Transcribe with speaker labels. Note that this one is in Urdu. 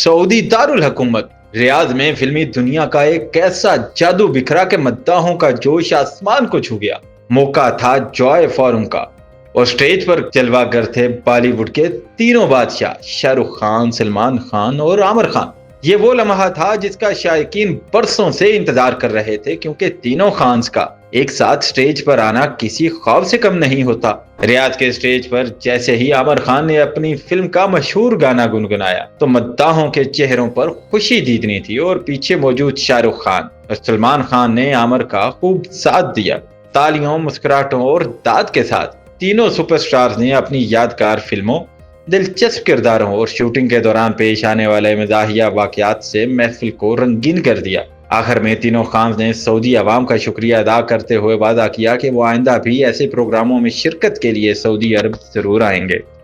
Speaker 1: سعودی دارل حکومت ریاض میں فلمی دنیا کا ایک ایسا جادو بکھرا کہ مداحوں کا جوش آسمان کو چھو گیا۔ موقع تھا جوائے فورم کا اور سٹیج پر جلوہ گر تھے بالی ووڈ کے تینوں بادشاہ شاہ رخ خان، سلمان خان اور عامر خان۔ یہ وہ لمحہ تھا جس کا شائقین برسوں سے انتظار کر رہے تھے، کیونکہ تینوں خانز کا ایک ساتھ سٹیج پر آنا کسی خواب سے کم نہیں ہوتا۔ ریاض کے سٹیج پر جیسے ہی عامر خان نے اپنی فلم کا مشہور گانا گنگنایا تو مداحوں کے چہروں پر خوشی دیدنی تھی، اور پیچھے موجود شاہ رخ خان اور سلمان خان نے عامر کا خوب ساتھ دیا۔ تالیوں، مسکراہٹوں اور داد کے ساتھ تینوں سپر سٹارز نے اپنی یادگار فلموں، دلچسپ کرداروں اور شوٹنگ کے دوران پیش آنے والے مزاحیہ واقعات سے محفل کو رنگین کر دیا۔ آخر میں تینوں خانز نے سعودی عوام کا شکریہ ادا کرتے ہوئے وعدہ کیا کہ وہ آئندہ بھی ایسے پروگراموں میں شرکت کے لیے سعودی عرب ضرور آئیں گے۔